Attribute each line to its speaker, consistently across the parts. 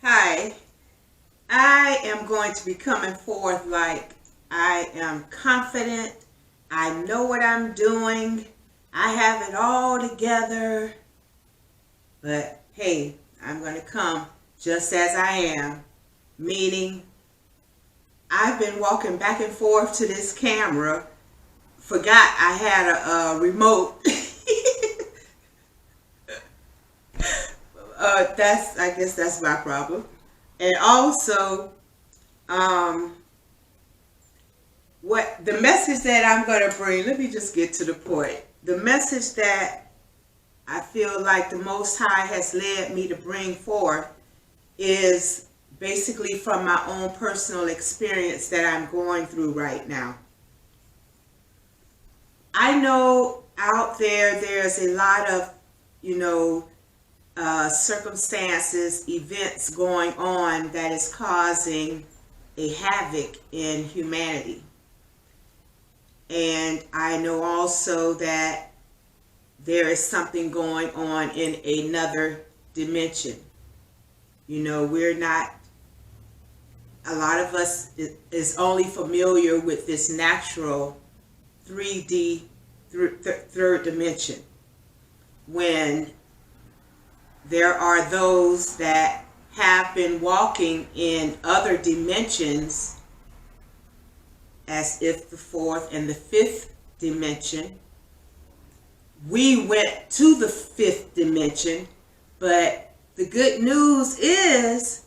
Speaker 1: Hi, I am going to be coming forth like I am confident. I know what I'm doing. I have it all together. But hey, I'm going to come just as I am. Meaning, I've been walking back and forth to this camera. Forgot I had a remote. I guess that's my problem. And also, um, what the message that I'm going to bring, let me just get to the point. The message that I feel like the Most High has led me to bring forth is basically from my own personal experience that I'm going through right now. I know out there's a lot of, you know, circumstances, events going on that is causing a havoc in humanity. And I know also that there is something going on in another dimension. You know, we're not, a lot of us is only familiar with this natural 3D, third dimension, when there are those that have been walking in other dimensions, as if the fourth and the fifth dimension. We went to the fifth dimension, but the good news is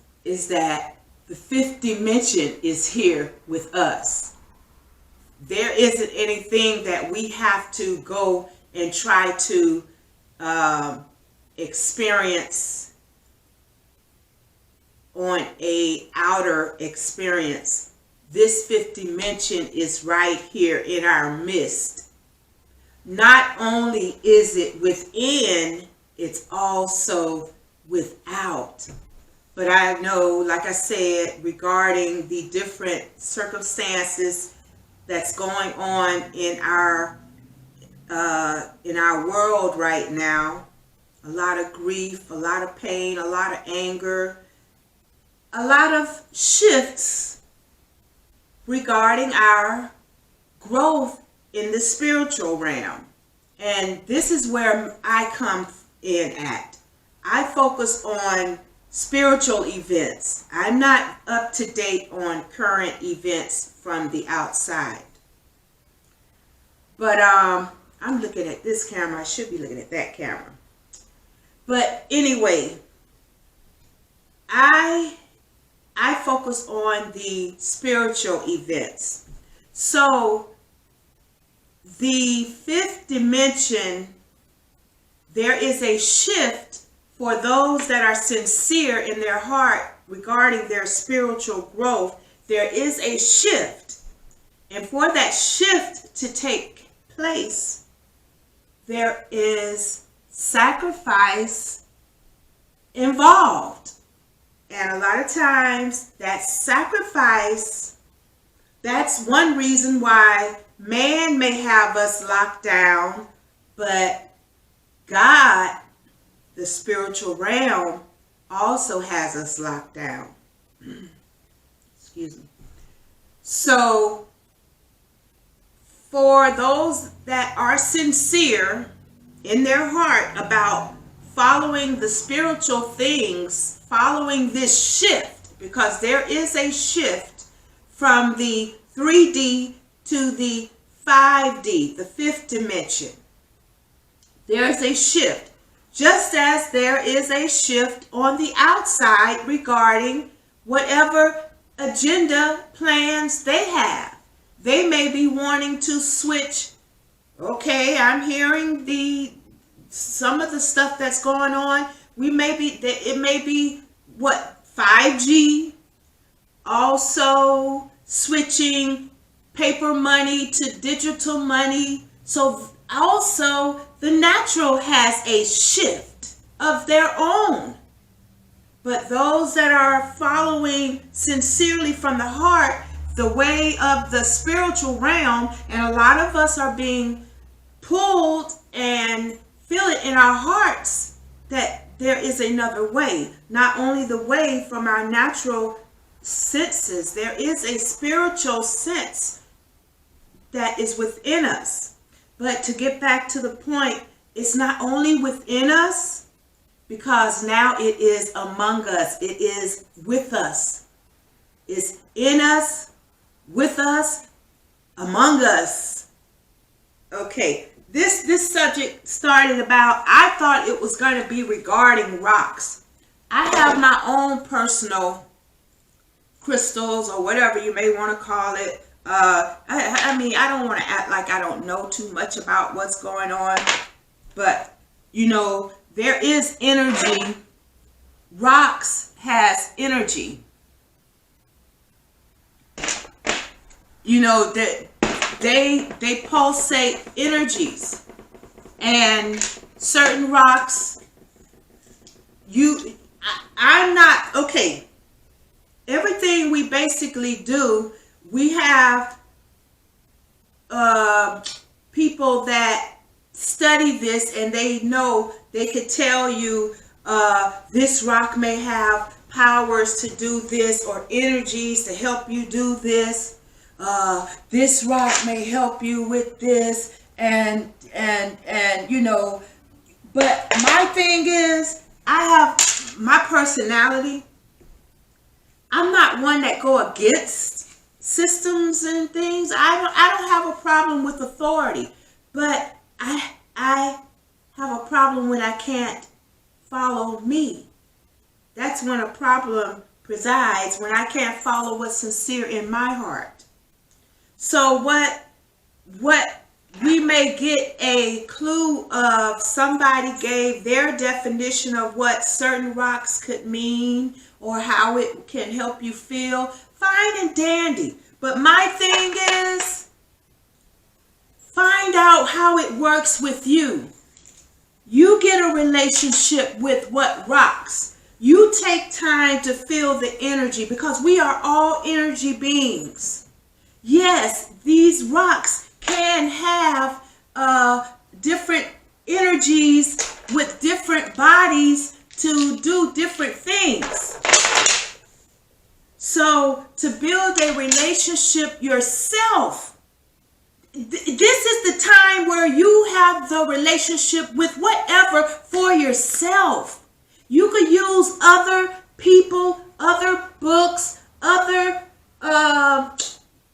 Speaker 1: that the fifth dimension is here with us. There isn't anything that we have to go and try to experience on a outer experience. This fifth dimension is right here in our midst. Not only is it within, it's also without. But I know, like I said, regarding the different circumstances that's going on in our world right now, a lot of grief, a lot of pain, a lot of anger, a lot of shifts regarding our growth in the spiritual realm. And this is where I come in at. I focus on spiritual events. I'm not up to date on current events from the outside. But I'm looking at this camera. I should be looking at that camera. But anyway, I focus on the spiritual events. So the fifth dimension, there is a shift for those that are sincere in their heart regarding their spiritual growth. There is a shift. And for that shift to take place, there is sacrifice involved. And a lot of times that sacrifice, that's one reason why man may have us locked down, but God, the spiritual realm, also has us locked down. Excuse me. So for those that are sincere in their heart about following the spiritual things, following this shift, because there is a shift from the 3D to the 5D, the fifth dimension. There's a shift, just as there is a shift on the outside regarding whatever agenda plans they have. They may be wanting to switch. Okay, I'm hearing some of the stuff that's going on. It may be what, 5G, also switching paper money to digital money. So also the natural has a shift of their own. But those that are following sincerely from the heart the way of the spiritual realm, and a lot of us are being pulled and feel it in our hearts that there is another way. Not only the way from our natural senses, there is a spiritual sense that is within us. But to get back to the point, it's not only within us, because now it is among us. It is with us. It's in us, with us, among us. Okay, this subject started about, I thought it was going to be regarding rocks. I have my own personal crystals, or whatever you may want to call it. I mean, I don't want to act like I don't know too much about what's going on, but you know, there is energy. Rocks has energy. You know, that they pulsate energies, and certain rocks, I'm not, okay, everything we basically do, we have people that study this, and they know, they could tell you this rock may have powers to do this, or energies to help you do this. This rock may help you with this, and you know, but my thing is, I have my personality. I'm not one that go against systems and things. I don't have a problem with authority, but I have a problem when I can't follow me. That's when a problem presides, when I can't follow what's sincere in my heart. So what we may get a clue of, somebody gave their definition of what certain rocks could mean, or how it can help you feel, fine and dandy. But my thing is, find out how it works with you. You get a relationship with what rocks. You take time to feel the energy, because we are all energy beings. Yes, these rocks can have different energies with different bodies to do different things. So to build a relationship yourself, this is the time where you have the relationship with whatever for yourself. You could use other people, other books, other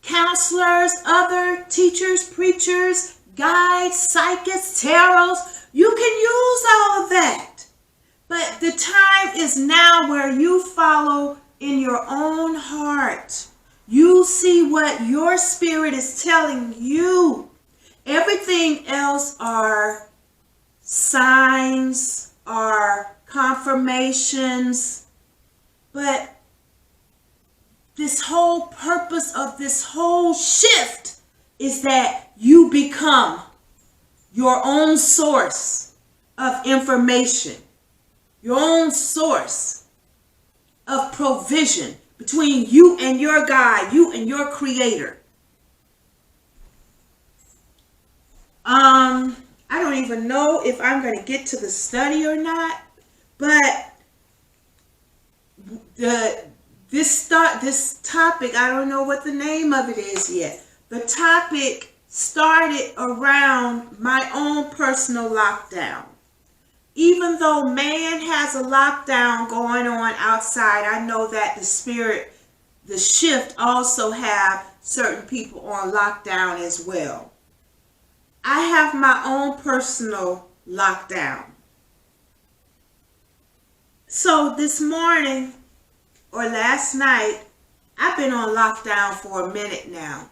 Speaker 1: counselors, other teachers, preachers, guides, psychics, tarots. You can use all of that. But the time is now where you follow in your own heart. You see what your spirit is telling you. Everything else are signs, are confirmations. But this whole purpose of this whole shift is that you become your own source of information, your own source of provision between you and your God, you and your creator. I don't even know if I'm going to get to the study or not, but this topic, I don't know what the name of it is yet. The topic started around my own personal lockdown. Even though man has a lockdown going on outside, I know that the spirit, the shift, also have certain people on lockdown as well. I have my own personal lockdown. So this morning or last night, I've been on lockdown for a minute now.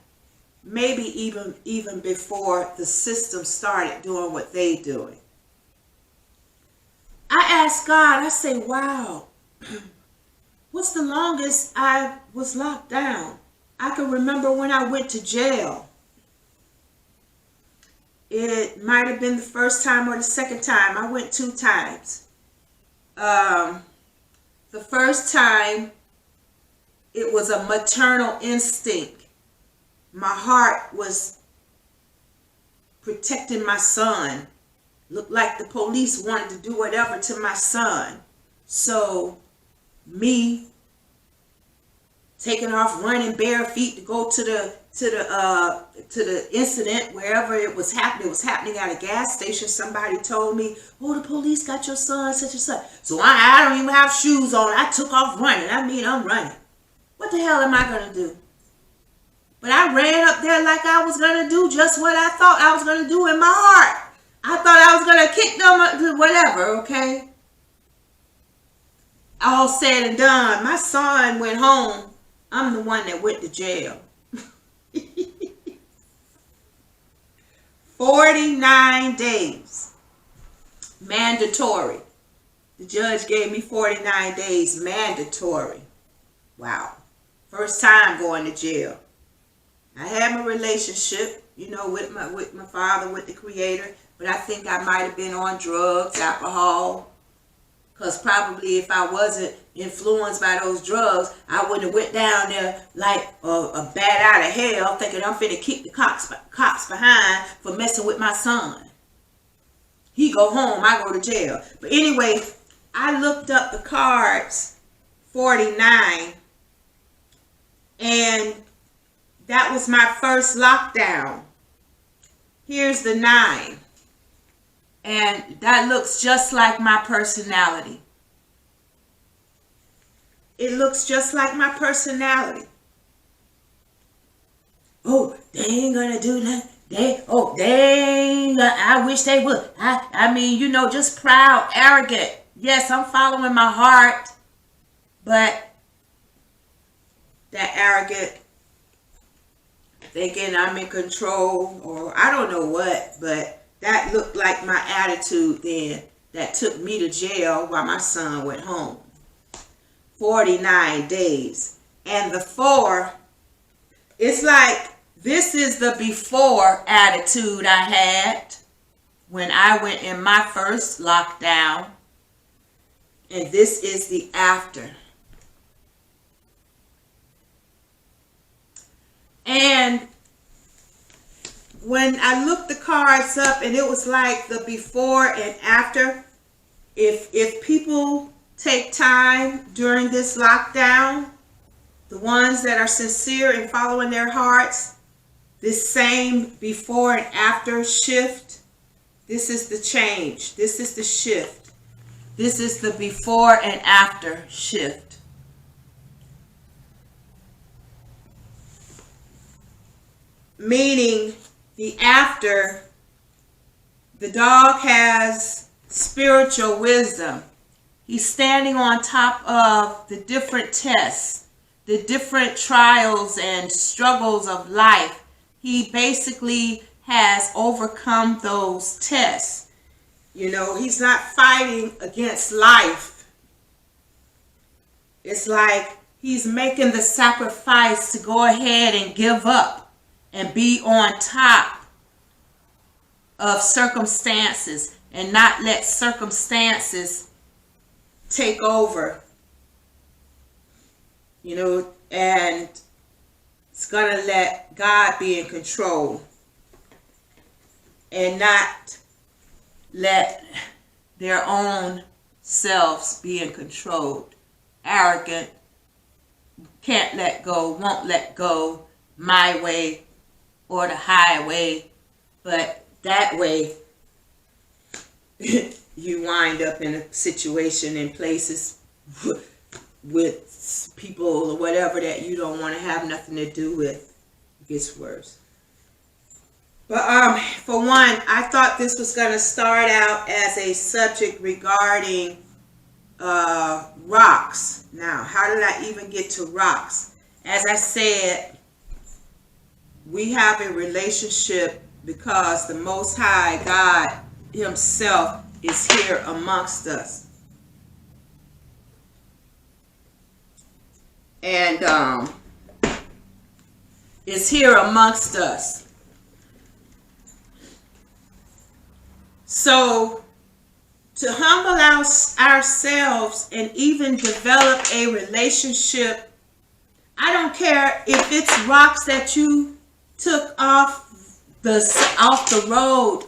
Speaker 1: Maybe even before the system started doing what they doing. I asked God, I say, wow, what's the longest I was locked down? I can remember when I went to jail. It might have been the first time or the second time. I went 2 times. The first time, it was a maternal instinct. My heart was protecting my son, Looked like the police wanted to do whatever to my son. So me taking off running bare feet to go to the incident wherever it was happening. It was happening at a gas station. Somebody told me, oh, the police got your son, such and such. So I don't even have shoes on. I took off running. I mean, I'm running. What the hell am I going to do? But I ran up there like I was going to do just what I thought I was going to do in my heart. I thought I was going to kick them, whatever, okay? All said and done, my son went home. I'm the one that went to jail. 49 days. Mandatory. The judge gave me 49 days mandatory. Wow. First time going to jail. I had my relationship, you know, with my father, with the Creator, but I think I might have been on drugs, alcohol, because probably if I wasn't influenced by those drugs, I wouldn't have went down there like a bat out of hell thinking I'm finna kick the cops behind for messing with my son. He go home, I go to jail. But anyway, I looked up the cards, 49, and that was my first lockdown. Here's the 9. And that looks just like my personality. It looks just like my personality. Oh, they ain't gonna do that. I wish they would. I mean, you know, just proud, arrogant. Yes, I'm following my heart, but that arrogant, thinking I'm in control, or I don't know what, but that looked like my attitude then that took me to jail while my son went home. 49 days. And the 4, it's like this is the before attitude I had when I went in my first lockdown. And this is the after. And when I looked the cards up, and it was like the before and after, if people take time during this lockdown, the ones that are sincere in following their hearts, this same before and after shift, this is the change. This is the shift. This is the before and after shift. Meaning, the after, the dog has spiritual wisdom. He's standing on top of the different tests, the different trials and struggles of life. He basically has overcome those tests. You know, he's not fighting against life. It's like he's making the sacrifice to go ahead and give up and be on top of circumstances and not let circumstances take over. You know, and it's going to let God be in control and not let their own selves be in control. Arrogant, can't let go, won't let go, my way or the highway, but that way you wind up in a situation in places with people or whatever that you don't want to have nothing to do with. It gets worse. But for one, I thought this was going to start out as a subject regarding rocks. Now, how did I even get to rocks? As I said, we have a relationship because the Most High God Himself is here amongst us. And is here amongst us. So to humble ourselves and even develop a relationship, I don't care if it's rocks that you took off off the road,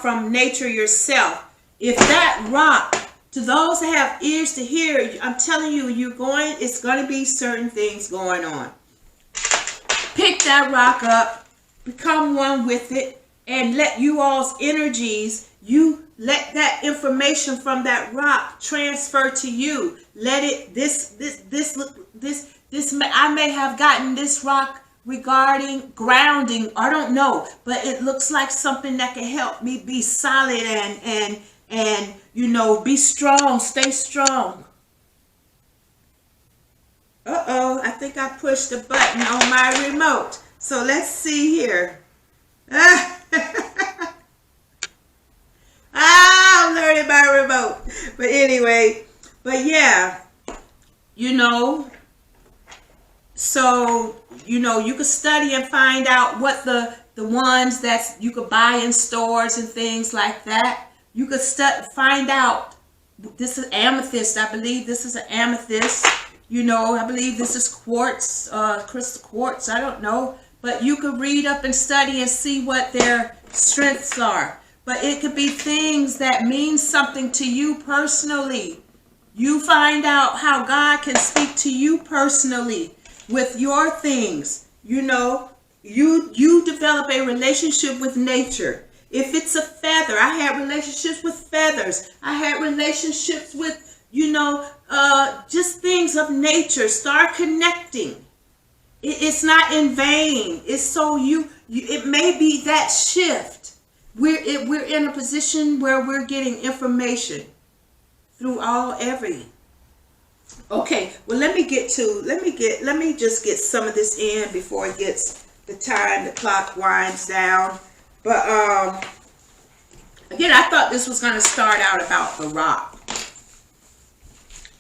Speaker 1: from nature yourself. If that rock, to those that have ears to hear, I'm telling you, it's going to be certain things going on. Pick that rock up, become one with it, and let you all's energies, you let that information from that rock transfer to you. Let it, I may have gotten this rock regarding grounding, I don't know, but it looks like something that can help me be solid and be strong, stay strong. I think I pushed the button on my remote. So let's see here. I'm learning my remote. But anyway, yeah, so, you could study and find out what the ones that you could buy in stores and things like that. You could find out, this is amethyst. I believe this is an amethyst. I believe this is quartz, crystal quartz. I don't know. But you could read up and study and see what their strengths are. But it could be things that mean something to you personally. You find out how God can speak to you personally with your things. You develop a relationship with nature. If it's a feather, I had relationships with feathers. I had relationships with, just things of nature. Start connecting. It's not in vain. It's so it may be that shift. We're in a position where we're getting information through everything. Okay, well, let me just get some of this in before it gets the clock winds down. But again, I thought this was going to start out about the rock.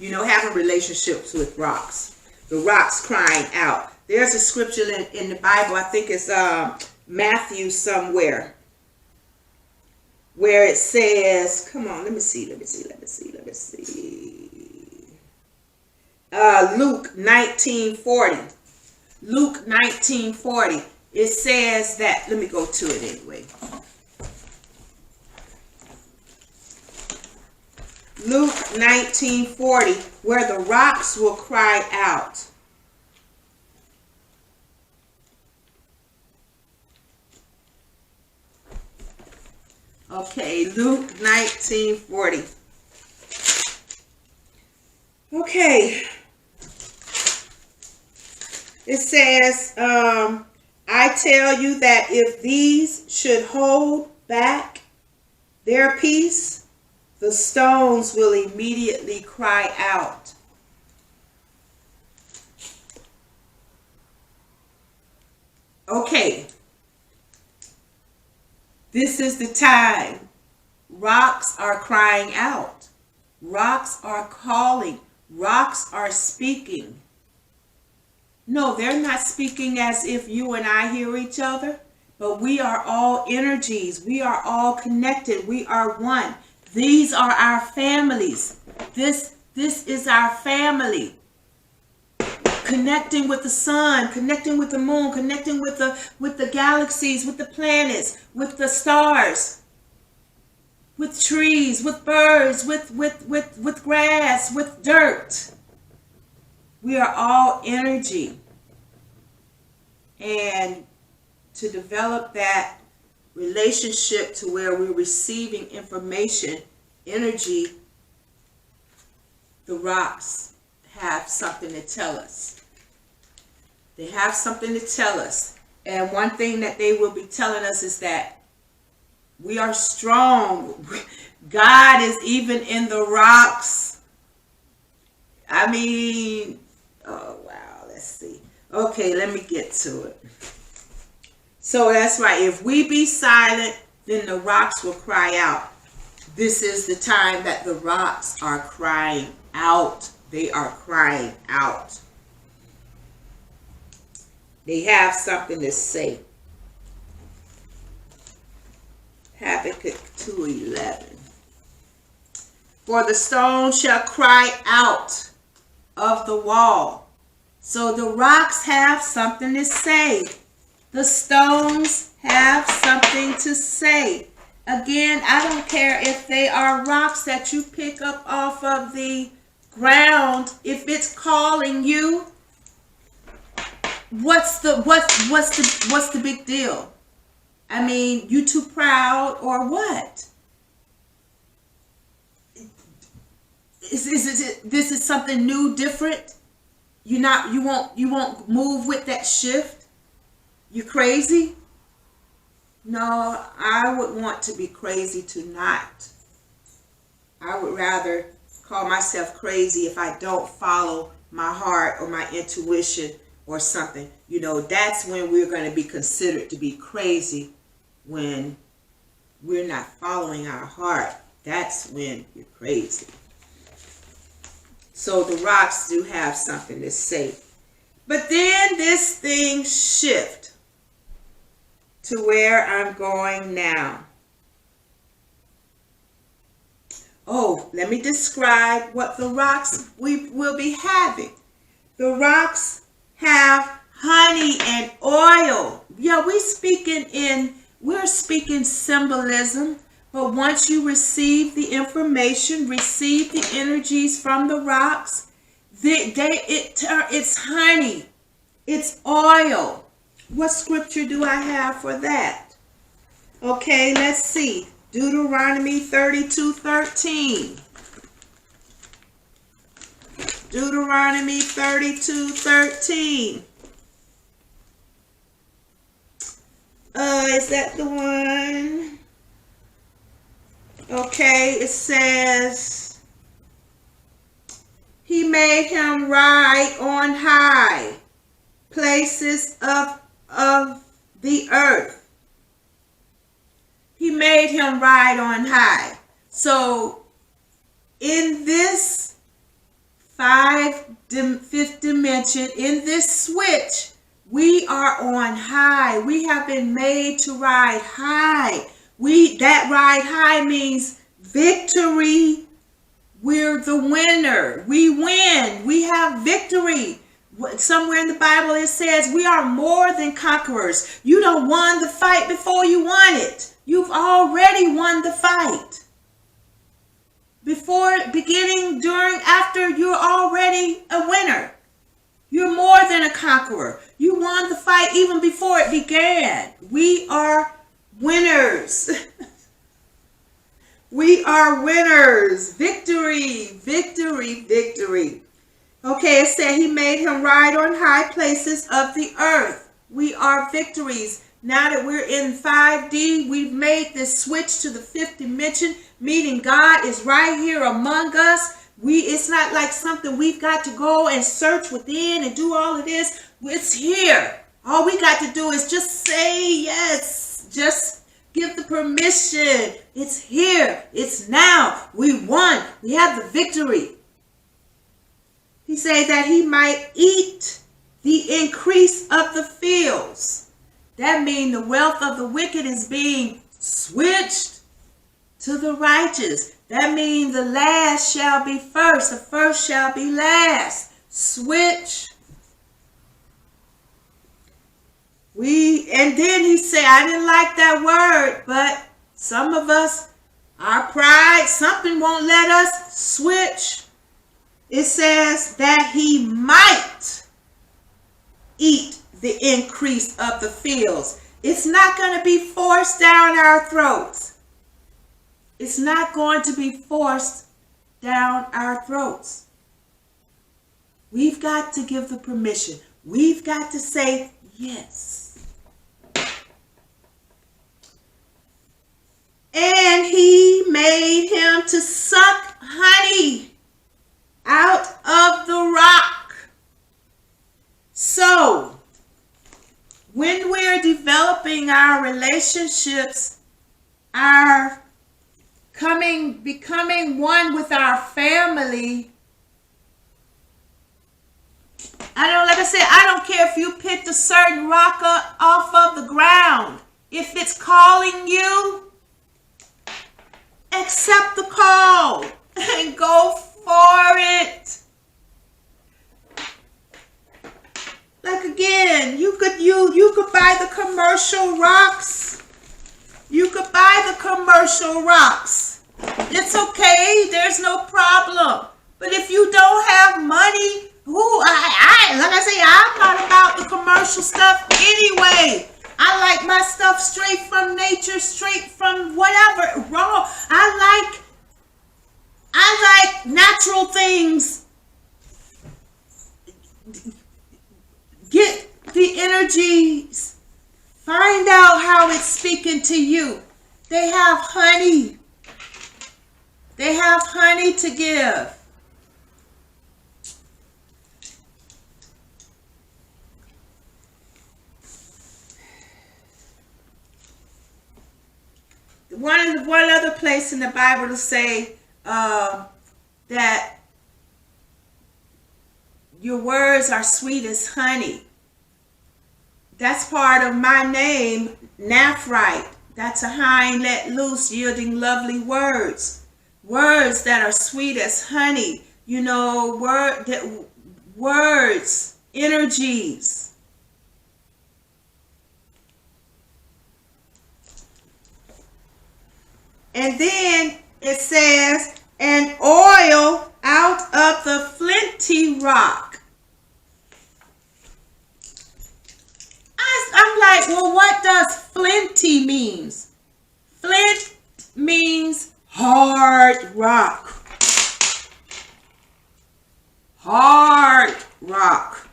Speaker 1: Having relationships with rocks. The rocks crying out. There's a scripture in the Bible, I think it's Matthew somewhere, where it says, come on, let me see. Luke 19:40. Luke 19:40. It says that, let me go to it anyway. Luke 19:40, where the rocks will cry out. Okay, Luke 19:40. Okay. It says, I tell you that if these should hold back their peace, the stones will immediately cry out. Okay. This is the time. Rocks are crying out. Rocks are calling. Rocks are speaking. No, they're not speaking as if you and I hear each other, but we are all energies. We are all connected. We are one. These are our families. This is our family. Connecting with the sun, connecting with the moon, connecting with the galaxies, with the planets, with the stars, with trees, with birds, with grass, with dirt. We are all energy. And to develop that relationship to where we're receiving information, energy, the rocks have something to tell us. They have something to tell us. And one thing that they will be telling us is that we are strong. God is even in the rocks. I mean, oh wow, let's see. Okay, let me get to it. So that's right. If we be silent, then the rocks will cry out. This is the time that the rocks are crying out. They are crying out. They have something to say. Habakkuk 2:11. For the stone shall cry out of the wall. So the rocks have something to say. The stones have something to say. Again, I don't care if they are rocks that you pick up off of the ground. If it's calling you, what's the big deal? I mean, you too proud or what? This is something new, different. You won't move with that shift. You crazy? No, I would want to be crazy tonight. I would rather call myself crazy if I don't follow my heart or my intuition or something. You know, that's when we're going to be considered to be crazy, when we're not following our heart. That's when you're crazy. So the rocks do have something to say. But then this thing shifts to where I'm going now. Oh, let me describe what the rocks we will be having. The rocks have honey and oil. Yeah, we're speaking symbolism. But once you receive the information, receive the energies from the rocks, it's honey, it's oil. What scripture do I have for that? Okay, let's see. Deuteronomy 32:13. Deuteronomy 32:13. Is that the one? Okay, it says, he made him ride on high places of the earth. He made him ride on high. So in this fifth dimension, in this switch, we are on high. We have been made to ride high. That ride high means victory. We're the winner. We win. We have victory. Somewhere in the Bible it says we are more than conquerors. You don't won the fight before you won it. You've already won the fight. Before, beginning, during, after, you're already a winner. You're more than a conqueror. You won the fight even before it began. We are winners. We are winners. Victory, victory, victory. Okay, it said he made him ride on high places of the earth. We are victories. Now that we're in 5D, we've made this switch to the fifth dimension, meaning God is right here among us. It's not like something we've got to go and search within and do all of this. It's here. All we got to do is just say yes. Just give the permission. It's here. It's now. We won. We have the victory. He said that he might eat the increase of the fields. That means the wealth of the wicked is being switched to the righteous. That means the last shall be first. The first shall be last. Switch. And then he said, I didn't like that word, but some of us, our pride, something won't let us switch. It says that he might eat the increase of the fields. It's not going to be forced down our throats. It's not going to be forced down our throats. We've got to give the permission. We've got to say yes. And he made him to suck honey out of the rock. So, when we're developing our relationships, becoming one with our family, like I said, I don't care if you picked a certain rock up off of the ground. If it's calling you, accept the call and go for it. Like again, you could buy the commercial rocks. You could buy the commercial rocks. It's okay. There's no problem. But if you don't have money, like I say, I'm not about the commercial stuff anyway. I like my stuff straight from nature, straight from whatever, raw. I like natural things. Get the energies. Find out how it's speaking to you. They have honey. They have honey to give. One other place in the Bible to say that your words are sweet as honey. That's part of my name, Nephrite. That's a hind let loose, yielding lovely words. Words that are sweet as honey. You know, words, energies. And then it says, an oil out of the flinty rock. I'm like, well, what does flinty means? Flint means hard rock. Hard rock.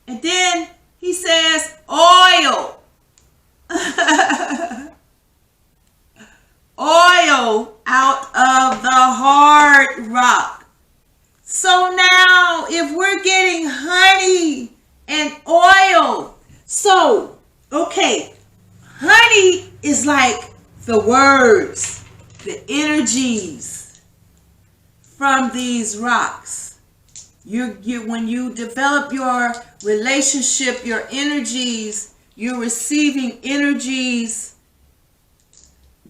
Speaker 1: And then he says oil. Oil out of the hard rock. So now if we're getting honey and oil, so okay, honey is like the words, the energies from these rocks. When you develop your relationship, your energies, you're receiving energies.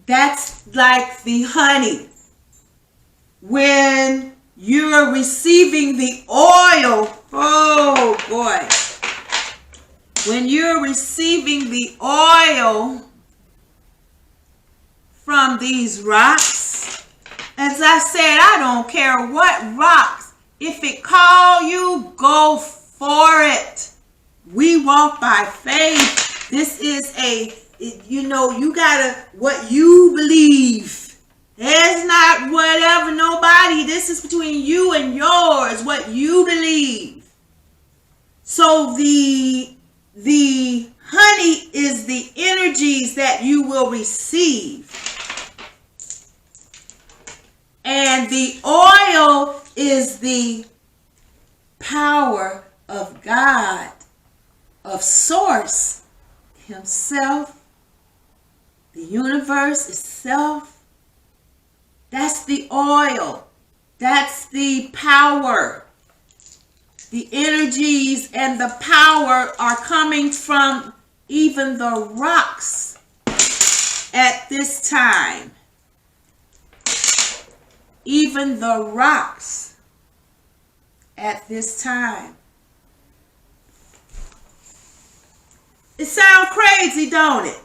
Speaker 1: That's like the honey. When you're receiving the oil, oh boy. When you're receiving the oil from these rocks, as I said, I don't care what rocks. If it call you, go for it. We walk by faith. This is you gotta, what you believe. There's not whatever, nobody. This is between you and yours, what you believe. So the honey is the energies that you will receive. And the oil is the power of God, of Source Himself, the universe itself. That's the oil. That's the power. The energies and the power are coming from even the rocks at this time. Even the rocks at this time. It sounds crazy, don't it?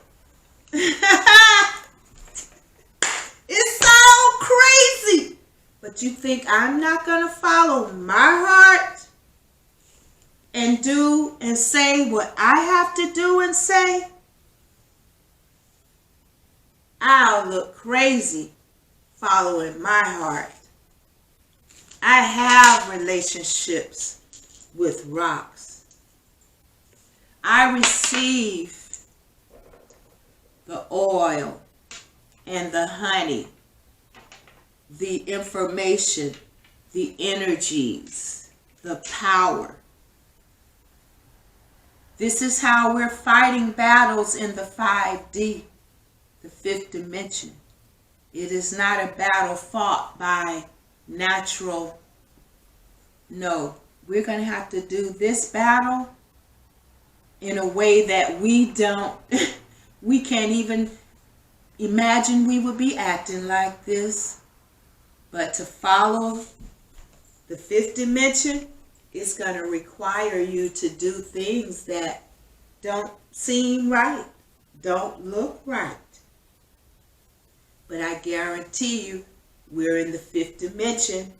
Speaker 1: It sounds crazy. But you think I'm not going to follow my heart and do and say what I have to do and say? I'll look crazy following my heart. I have relationships with rocks. I receive the oil and the honey, the information, the energies, the power. This is how we're fighting battles in the 5D, the fifth dimension. It is not a battle fought by natural. No, we're going to have to do this battle in a way that we can't even imagine we would be acting like this. But to follow the fifth dimension, it's going to require you to do things that don't seem right, don't look right. But I guarantee you, we're in the fifth dimension,